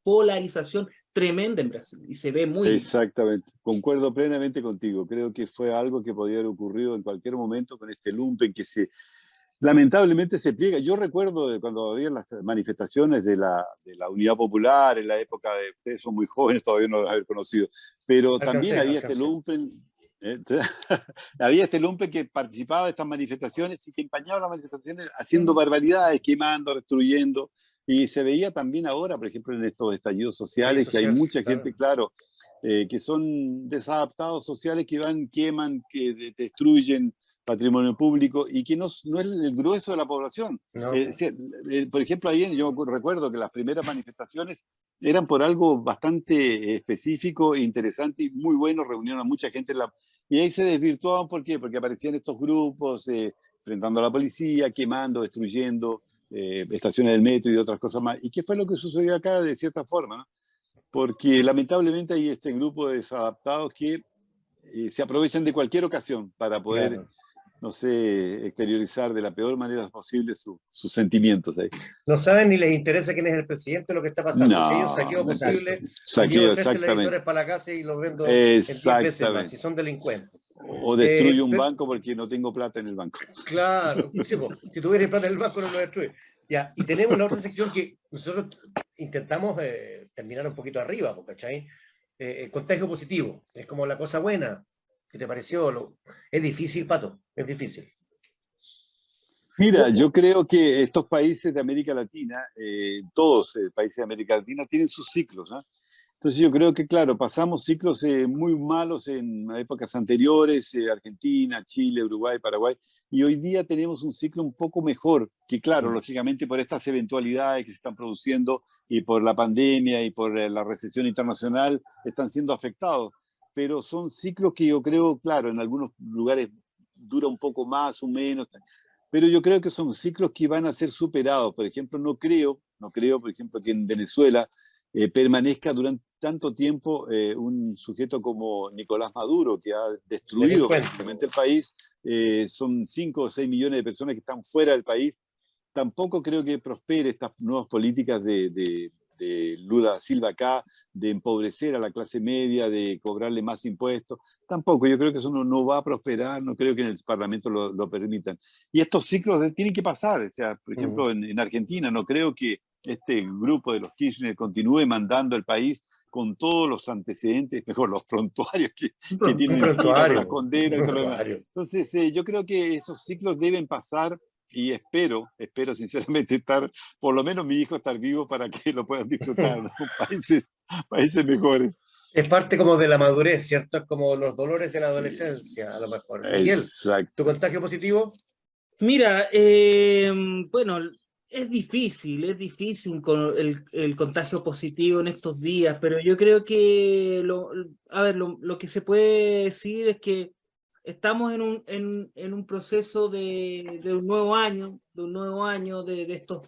polarización tremenda en Brasil y se ve muy... Exactamente, concuerdo plenamente contigo. Creo que fue algo que podía haber ocurrido en cualquier momento con este lumpen que lamentablemente se pliega. Yo recuerdo de cuando había las manifestaciones de la Unidad Popular en la época de, ustedes son muy jóvenes, todavía no los haber conocido, pero también había este lumpen. Había este lumpen que participaba de estas manifestaciones y que empañaba las manifestaciones haciendo barbaridades, quemando, destruyendo. Y se veía también ahora, por ejemplo, en estos estallidos sociales, que hay mucha gente, claro, que son desadaptados sociales, que van, queman, que destruyen patrimonio público y que no es el grueso de la población. No. Por ejemplo, ahí yo recuerdo que las primeras manifestaciones eran por algo bastante específico e interesante y muy bueno, reunieron a mucha gente y ahí se desvirtuaban. ¿Por qué? Porque aparecían estos grupos enfrentando a la policía, quemando, destruyendo estaciones del metro y otras cosas más. ¿Y qué fue lo que sucedió acá de cierta forma, ¿no? Porque lamentablemente hay este grupo de desadaptados que se aprovechan de cualquier ocasión para poder, claro, no sé, exteriorizar de la peor manera posible sus sentimientos ahí. No saben ni les interesa quién es el presidente, lo que está pasando. No, si ellos saqueo posible, saqueo, llevo 3 televisores para la casa y los vendo en 10 veces más, si son delincuentes. O destruye un banco porque no tengo plata en el banco. Claro, sí, si tuvieras plata en el banco no lo destruye. Ya, y tenemos la otra sección que nosotros intentamos terminar un poquito arriba, ¿cachai? Contagio positivo, es como la cosa buena. ¿Qué te pareció? Es difícil, Pato, es difícil. Mira, yo creo que estos países de América Latina, todos países de América Latina tienen sus ciclos, ¿eh? Entonces yo creo que, claro, pasamos ciclos muy malos en épocas anteriores, Argentina, Chile, Uruguay, Paraguay, y hoy día tenemos un ciclo un poco mejor, que claro, lógicamente por estas eventualidades que se están produciendo y por la pandemia y por la recesión internacional están siendo afectados, pero son ciclos que yo creo, claro, en algunos lugares dura un poco más o menos, pero yo creo que son ciclos que van a ser superados. Por ejemplo, no creo, por ejemplo, que en Venezuela permanezca durante tanto tiempo un sujeto como Nicolás Maduro, que ha destruido prácticamente el país. Son 5 o 6 millones de personas que están fuera del país. Tampoco creo que prospere estas nuevas políticas de Lula da Silva acá, de empobrecer a la clase media, de cobrarle más impuestos. Tampoco, yo creo que eso no va a prosperar, no creo que en el Parlamento lo permitan. Y estos ciclos tienen que pasar. O sea, por ejemplo, en Argentina no creo que este grupo de los Kirchner continúe mandando el país con todos los antecedentes, mejor los prontuarios que tienen encima, con las condenas y todo lo demás. Entonces, yo creo que esos ciclos deben pasar y espero sinceramente por lo menos mi hijo estar vivo para que lo puedan disfrutar, ¿no? Países mejores. Es parte como de la madurez, ¿cierto? Es como los dolores de la adolescencia, a lo mejor. Miguel, ¿tu contagio positivo? Mira, bueno, es difícil con el contagio positivo en estos días, pero yo creo que lo que se puede decir es que estamos en un proceso de un nuevo año, de estos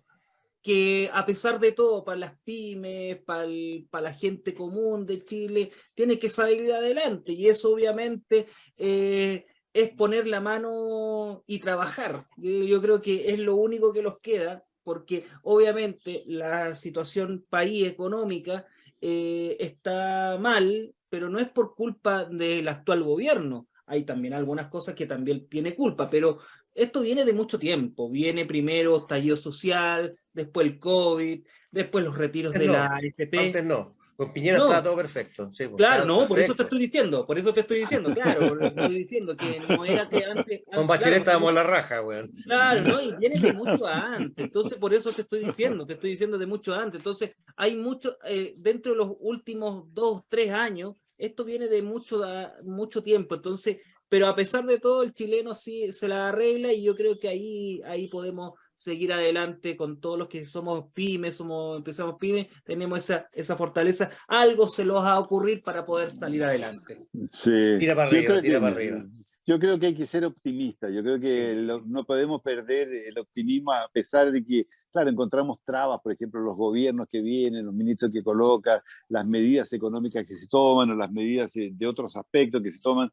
que a pesar de todo, para las pymes, para la gente común de Chile, tiene que salir adelante, y eso obviamente es poner la mano y trabajar. Yo creo que es lo único que nos queda, porque obviamente la situación país económica está mal, pero no es por culpa del actual gobierno. Hay también algunas cosas que también tiene culpa, pero esto viene de mucho tiempo. Viene primero estallido social, después el COVID, después los retiros de la AFP. Antes no. Con Piñera estaba todo perfecto. Sí, claro, no, perfecto. Por eso te estoy diciendo, claro, estoy diciendo que no era que antes... Con Bachelet estábamos en la raja, weón. Claro, ¿no? Y viene de mucho antes, entonces por eso te estoy diciendo de mucho antes. Entonces hay mucho, dentro de los últimos 2, 3 años, esto viene de mucho tiempo, entonces pero a pesar de todo el chileno sí se la arregla y yo creo que ahí podemos seguir adelante con todos los que somos pymes, empezamos pymes, tenemos esa fortaleza, algo se nos va a ocurrir para poder salir adelante. Sí. Tira para arriba, tira para arriba. Yo creo que hay que ser optimista, yo creo que no podemos perder el optimismo a pesar de que, claro, encontramos trabas, por ejemplo, los gobiernos que vienen, los ministros que colocan, las medidas económicas que se toman o las medidas de otros aspectos que se toman,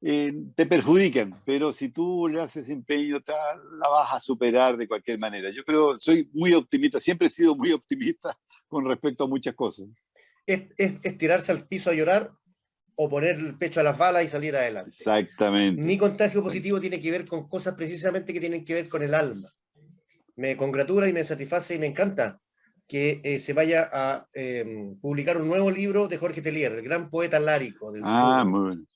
te perjudican, pero si tú le haces empeño, la vas a superar de cualquier manera. Yo creo, soy muy optimista, siempre he sido muy optimista con respecto a muchas cosas. Es tirarse al piso a llorar o poner el pecho a las balas y salir adelante. Exactamente. Mi contagio positivo tiene que ver con cosas precisamente que tienen que ver con el alma. Me congratula y me satisface y me encanta que se vaya a publicar un nuevo libro de Jorge Telier, el gran poeta lárico del sur. Muy bueno.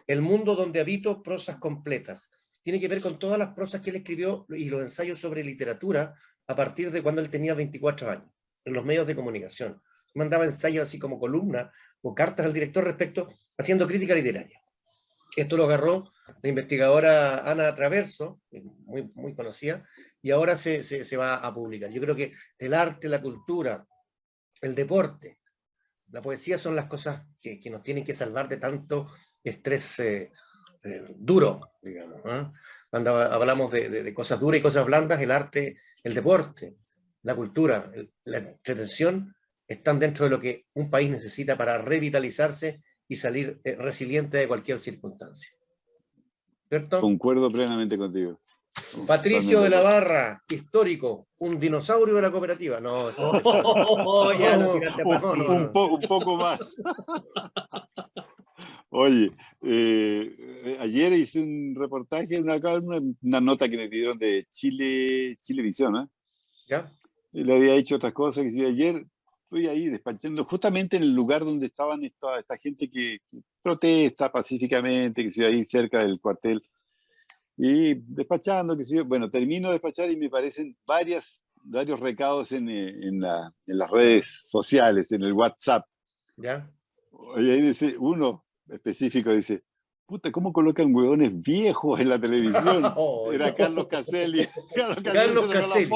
El mundo donde habito, prosas completas. Tiene que ver con todas las prosas que él escribió y los ensayos sobre literatura a partir de cuando él tenía 24 años, en los medios de comunicación. Mandaba ensayos así como columna o cartas al director respecto, haciendo crítica literaria. Esto lo agarró la investigadora Ana Traverso, muy, muy conocida, y ahora se va a publicar. Yo creo que el arte, la cultura, el deporte, la poesía son las cosas que nos tienen que salvar de tanto estrés duro, digamos. Cuando hablamos de cosas duras y cosas blandas, el arte, el deporte, la cultura, la entretención, están dentro de lo que un país necesita para revitalizarse y salir resiliente de cualquier circunstancia. ¿Cierto? Concuerdo plenamente contigo. Patricio de la Barra, histórico, un dinosaurio de la cooperativa. No, un poco más. Oye, ayer hice un reportaje, una nota que me pidieron de Chilevisión, ¿eh? ¿Ya? Le había hecho otras cosas que ayer estoy ahí despachando, justamente en el lugar donde estaban esta gente que protesta pacíficamente, que estoy ahí cerca del cuartel, y despachando, bueno, termino de despachar y me parecen varios recados en las redes sociales, en el WhatsApp. ¿Ya? Y ahí dice, uno específico dice, puta, ¿cómo colocan huevones viejos en la televisión? Era Carlos Caselli. Carlos Caselli.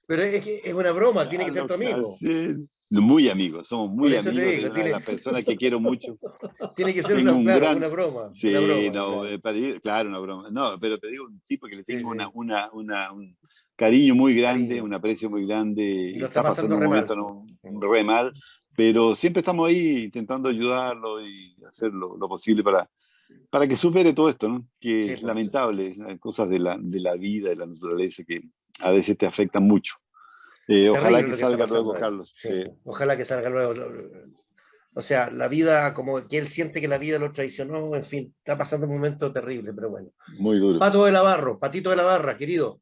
Pero es una broma, tiene que ser tu amigo. Muy amigos, somos muy amigos. Digo, de la persona que quiero mucho. Tiene que ser una broma. Sí, una broma, no, claro, una broma. No, pero te digo, un tipo que le tengo un cariño muy grande, un aprecio muy grande. Y lo está pasando un momento re mal, pero siempre estamos ahí intentando ayudarlo y hacer lo posible para que supere todo esto, ¿no? Que es lamentable, cosas de la vida, de la naturaleza que a veces te afectan mucho. Ojalá que salga luego, Carlos. Sí. Ojalá que salga luego. O sea, la vida, como que él siente que la vida lo traicionó, en fin, está pasando un momento terrible, pero bueno. Muy duro. Patito de la Barra, querido.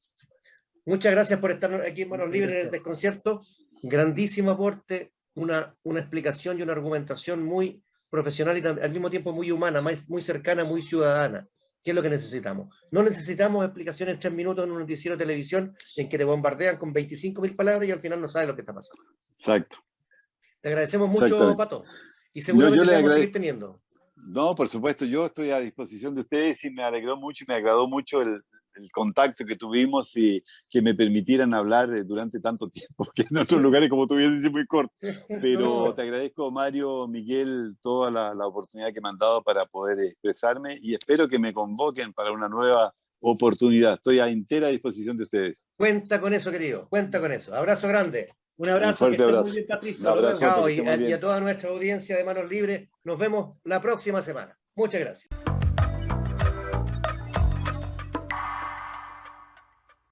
Muchas gracias por estar aquí en Manos Libres en el desconcierto. Grandísimo aporte, una explicación y una argumentación muy profesional y al mismo tiempo muy humana, muy cercana, muy ciudadana. ¿Qué es lo que necesitamos? No necesitamos explicaciones en 3 minutos en un noticiero de televisión en que te bombardean con 25.000 palabras y al final no sabes lo que está pasando. Exacto. Te agradecemos mucho, Pato. Y seguramente te vamos a seguir teniendo. No, por supuesto, yo estoy a disposición de ustedes y me alegró mucho y me agradó mucho el contacto que tuvimos y que me permitieran hablar durante tanto tiempo, porque en otros lugares, como tú bien dices, muy corto. Pero te agradezco, Mario, Miguel, toda la oportunidad que me han dado para poder expresarme y espero que me convoquen para una nueva oportunidad. Estoy a entera disposición de ustedes. Cuenta con eso, querido, cuenta con eso. Abrazo grande. Un abrazo, un fuerte abrazo. Muy bien, Patricio. Un abrazo. Chao, y a toda nuestra audiencia de Manos Libres, nos vemos la próxima semana. Muchas gracias.